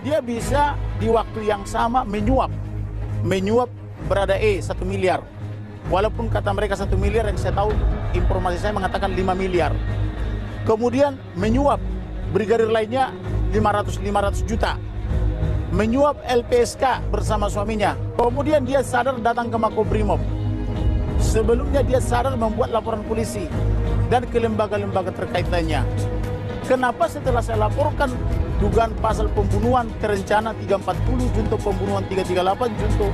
Dia bisa di waktu yang sama menyuap berada 1 miliar. Walaupun kata mereka 1 miliar, yang saya tahu informasi saya mengatakan 5 miliar. Kemudian menyuap brigadir lainnya 500 juta. Menyuap LPSK bersama suaminya. Kemudian dia sadar datang ke Makobrimob. Sebelumnya dia sadar membuat laporan polisi dan ke lembaga-lembaga terkait lainnya. Kenapa setelah saya laporkan dugaan pasal pembunuhan terencana 340, junto pembunuhan 338, junto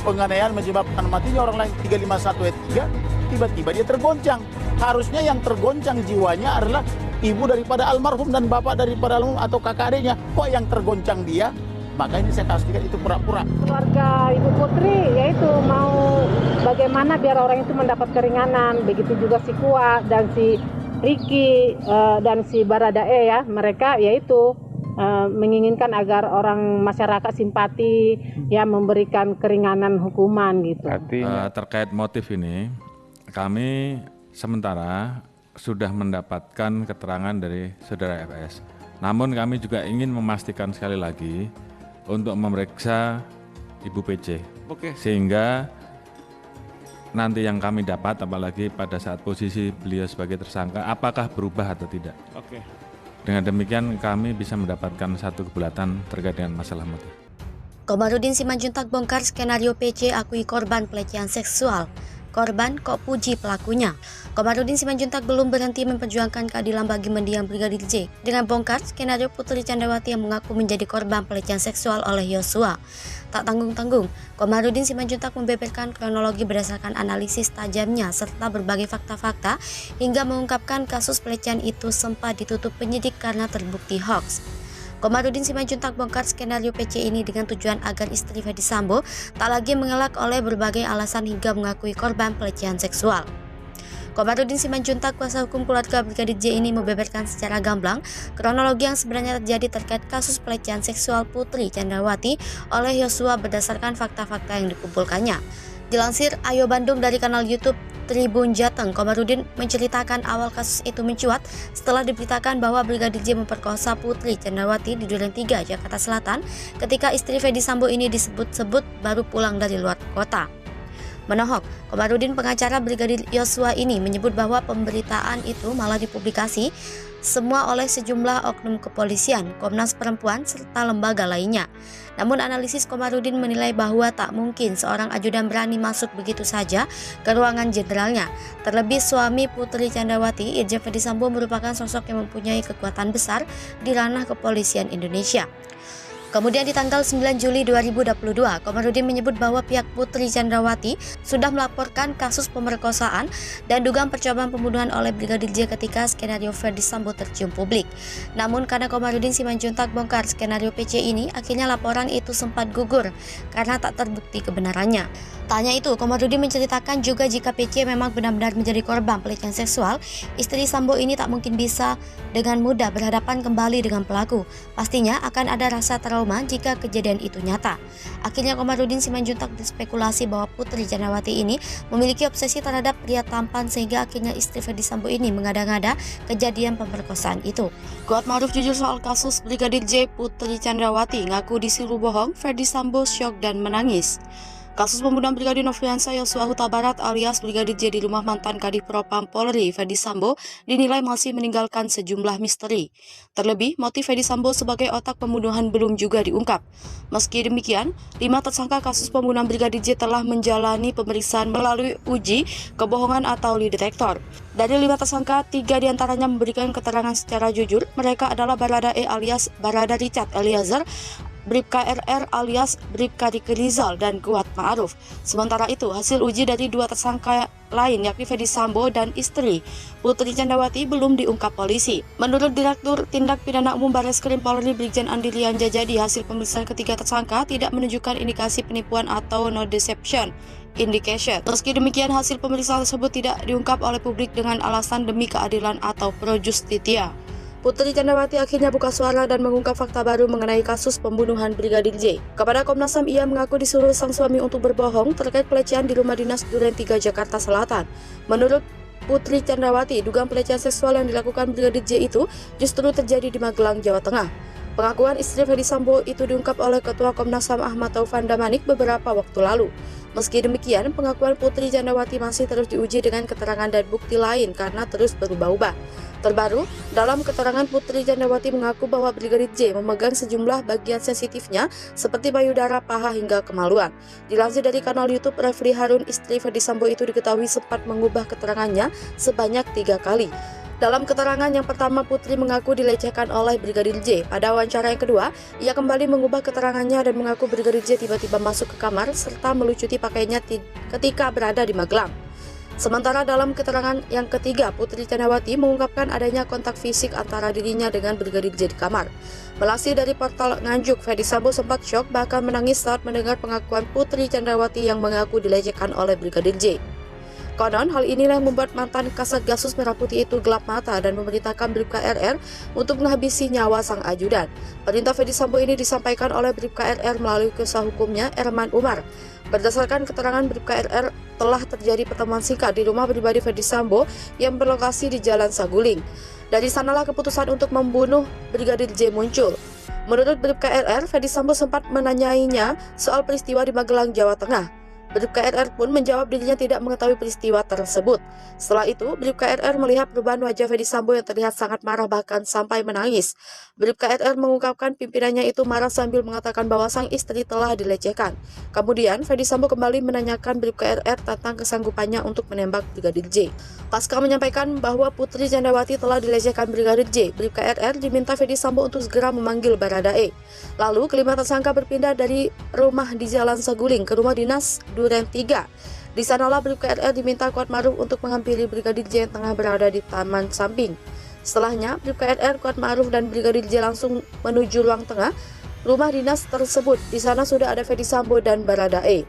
penganiayaan menyebabkan matinya orang lain 351 ayat 3, tiba-tiba dia tergoncang. Harusnya yang tergoncang jiwanya adalah ibu daripada almarhum dan bapak daripada almarhum atau kakak adiknya. Kok yang tergoncang dia? Maka ini saya pastikan itu pura-pura. Keluarga Ibu Putri yaitu mau bagaimana biar orang itu mendapat keringanan. Begitu juga si Kua dan si Riki dan si Baradae ya. Mereka yaitu menginginkan agar orang masyarakat simpati ya, memberikan keringanan hukuman gitu. Terkait motif ini kami sementara sudah mendapatkan keterangan dari saudara FS. Namun kami juga ingin memastikan sekali lagi untuk memeriksa Ibu PC. Sehingga nanti yang kami dapat, apalagi pada saat posisi beliau sebagai tersangka, apakah berubah atau tidak. Dengan demikian kami bisa mendapatkan satu kebulatan terkait dengan masalah motif. Komarudin Simanjuntak bongkar skenario PC akui korban pelecehan seksual. Korban kok puji pelakunya. Komarudin Simanjuntak belum berhenti memperjuangkan keadilan bagi mendiang Brigadir J dengan bongkar skenario Putri Candrawati yang mengaku menjadi korban pelecehan seksual oleh Yosua. Tak tanggung-tanggung, Komarudin Simanjuntak membeberkan kronologi berdasarkan analisis tajamnya serta berbagai fakta-fakta hingga mengungkapkan kasus pelecehan itu sempat ditutup penyidik karena terbukti hoax. Komarudin Simanjuntak bongkar skenario PC ini dengan tujuan agar istri Ferdy Sambo tak lagi mengelak oleh berbagai alasan hingga mengakui korban pelecehan seksual. Komarudin Simanjuntak, kuasa hukum keluarga Brigadir J ini membeberkan secara gamblang kronologi yang sebenarnya terjadi terkait kasus pelecehan seksual Putri Candrawati oleh Yosua berdasarkan fakta-fakta yang dikumpulkannya. Dilansir Ayo Bandung dari kanal YouTube Tribun Jateng, Komarudin menceritakan awal kasus itu mencuat setelah diberitakan bahwa Brigadir J memperkosa Putri Candrawati di Duren 3, Jakarta Selatan ketika istri Ferdy Sambo ini disebut-sebut baru pulang dari luar kota. Menohok, Komarudin pengacara Brigadir Yosua ini menyebut bahwa pemberitaan itu malah dipublikasi semua oleh sejumlah oknum kepolisian, Komnas Perempuan, serta lembaga lainnya. Namun analisis Komarudin menilai bahwa tak mungkin seorang ajudan berani masuk begitu saja ke ruangan jenderalnya. Terlebih suami Putri Candrawati, Irjen Ferdy Sambo, merupakan sosok yang mempunyai kekuatan besar di ranah kepolisian Indonesia. Kemudian di tanggal 9 Juli 2022, Komarudin menyebut bahwa pihak Putri Candrawati sudah melaporkan kasus pemerkosaan dan dugaan percobaan pembunuhan oleh Brigadir J ketika skenario Ferdy Sambo tercium publik. Namun karena Komarudin Simanjuntak bongkar skenario PC ini, akhirnya laporan itu sempat gugur karena tak terbukti kebenarannya. Tak hanya itu, Komarudin menceritakan juga jika PC memang benar-benar menjadi korban pelecehan seksual, istri Sambo ini tak mungkin bisa dengan mudah berhadapan kembali dengan pelaku. Pastinya akan ada rasa trauma jika kejadian itu nyata. Akhirnya Komarudin Simanjuntak berspekulasi bahwa Putri Candrawati ini memiliki obsesi terhadap pria tampan sehingga akhirnya istri Ferdy Sambo ini mengada-ngada kejadian pemerkosaan itu. Kuat Ma'ruf jujur soal kasus Brigadir J, Putri Candrawati ngaku disuruh bohong, Ferdy Sambo syok dan menangis. Kasus pembunuhan Brigadir Nofriansah Yosua Huta Barat alias Brigadir J di rumah mantan Kadif Propam Polri Ferdy Sambo dinilai masih meninggalkan sejumlah misteri. Terlebih, motif Ferdy Sambo sebagai otak pembunuhan belum juga diungkap. Meski demikian, 5 tersangka kasus pembunuhan Brigadir J telah menjalani pemeriksaan melalui uji kebohongan atau lie detector. Dari 5 tersangka, 3 diantaranya memberikan keterangan secara jujur. Mereka adalah Baradae alias Barada Richard Eliezer, Bribka RR alias Bribka Riki Rizal, dan Kuat Ma'ruf. Sementara itu, hasil uji dari 2 tersangka lain yakni Ferdy Sambo dan istri Putri Candrawati belum diungkap polisi. Menurut Direktur Tindak Pidana Umum Barreskrim Polri Brigjen Andi Lian Jajadi, hasil pemeriksaan ketiga tersangka tidak menunjukkan indikasi penipuan atau no deception indication. Meski demikian, hasil pemeriksaan tersebut tidak diungkap oleh publik dengan alasan demi keadilan atau pro justitia. Putri Candrawati akhirnya buka suara dan mengungkap fakta baru mengenai kasus pembunuhan Brigadir J. Kepada Komnas HAM, ia mengaku disuruh sang suami untuk berbohong terkait pelecehan di rumah dinas Duren 3, Jakarta Selatan. Menurut Putri Candrawati, dugaan pelecehan seksual yang dilakukan Brigadir J itu justru terjadi di Magelang, Jawa Tengah. Pengakuan istri Ferdy Sambo itu diungkap oleh Ketua Komnas HAM Ahmad Taufan Damanik beberapa waktu lalu. Meski demikian, pengakuan Putri Chandrawati masih terus diuji dengan keterangan dan bukti lain karena terus berubah-ubah. Terbaru, dalam keterangan Putri Chandrawati mengaku bahwa Brigadir J memegang sejumlah bagian sensitifnya seperti payudara, paha, hingga kemaluan. Dilansir dari kanal YouTube, Refli Harun, istri Ferdy Sambo itu diketahui sempat mengubah keterangannya sebanyak 3 kali. Dalam keterangan yang pertama, Putri mengaku dilecehkan oleh Brigadir J. Pada wawancara yang kedua, ia kembali mengubah keterangannya dan mengaku Brigadir J tiba-tiba masuk ke kamar serta melucuti pakaiannya ketika berada di Magelang. Sementara dalam keterangan yang ketiga, Putri Chandrawati mengungkapkan adanya kontak fisik antara dirinya dengan Brigadir J di kamar. Melansir dari portal Nganjuk, Ferdy Sambo sempat syok bahkan menangis saat mendengar pengakuan Putri Chandrawati yang mengaku dilecehkan oleh Brigadir J. Konon, hal inilah yang membuat mantan Kasat Gasus Merah Putih itu gelap mata dan memerintahkan Bribka RR untuk menghabisi nyawa sang ajudan. Perintah Ferdy Sambo ini disampaikan oleh Bribka RR melalui kuasa hukumnya Erman Umar. Berdasarkan keterangan Bribka RR, telah terjadi pertemuan singkat di rumah pribadi Ferdy Sambo yang berlokasi di Jalan Saguling. Dari sanalah keputusan untuk membunuh Brigadir J muncul. Menurut Bribka RR, Ferdy Sambo sempat menanyainya soal peristiwa di Magelang, Jawa Tengah. Bribka RR pun menjawab dirinya tidak mengetahui peristiwa tersebut. Setelah itu, Bribka RR melihat perubahan wajah Ferdy Sambo yang terlihat sangat marah bahkan sampai menangis. Bribka RR mengungkapkan pimpinannya itu marah sambil mengatakan bahwa sang istri telah dilecehkan. Kemudian, Ferdy Sambo kembali menanyakan Bribka RR tentang kesanggupannya untuk menembak Brigadir J. Pasca menyampaikan bahwa Putri Chandrawati telah dilecehkan Brigadir J, Bribka RR diminta Ferdy Sambo untuk segera memanggil Baradae. Lalu, kelima tersangka berpindah dari rumah di Jalan Saguling ke rumah dinas Duren 3. Di sanalah Bribka RR diminta Kuatmaruf untuk menghampiri Brigadir J yang tengah berada di taman samping. Setelahnya, Bribka RR, Kuatmaruf, dan Brigadir J langsung menuju ruang tengah rumah dinas tersebut. Di sana sudah ada Ferdy Sambo dan Baradae.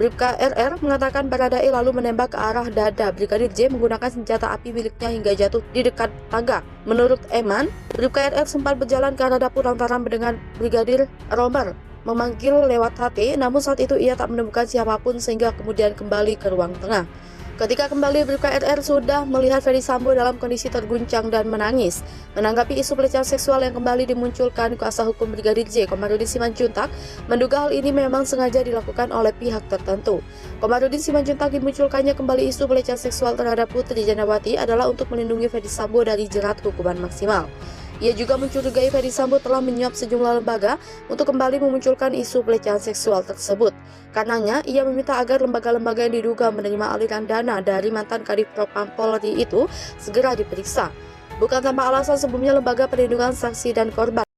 Bribka RR mengatakan Baradae lalu menembak ke arah dada Brigadir J menggunakan senjata api miliknya hingga jatuh di dekat tangga. Menurut Eman, Bribka RR sempat berjalan ke arah dapur lantaran mendengar Brigadir Romer memanggil lewat HT, namun saat itu ia tak menemukan siapapun sehingga kemudian kembali ke ruang tengah. Ketika kembali, Bribka RR sudah melihat Ferdy Sambo dalam kondisi terguncang dan menangis. Menanggapi isu pelecehan seksual yang kembali dimunculkan, kuasa hukum Brigadir J, Komarudin Simanjuntak, menduga hal ini memang sengaja dilakukan oleh pihak tertentu. Komarudin Simanjuntak dimunculkannya kembali isu pelecehan seksual terhadap Putri Chandrawati adalah untuk melindungi Ferdy Sambo dari jerat hukuman maksimal. Ia juga mencurigai Ferdy Sambo telah menyuap sejumlah lembaga untuk kembali memunculkan isu pelecehan seksual tersebut. Karenanya, ia meminta agar lembaga-lembaga yang diduga menerima aliran dana dari mantan Kadif Propam Polri itu segera diperiksa. Bukan tanpa alasan, sebelumnya Lembaga Perlindungan Saksi dan Korban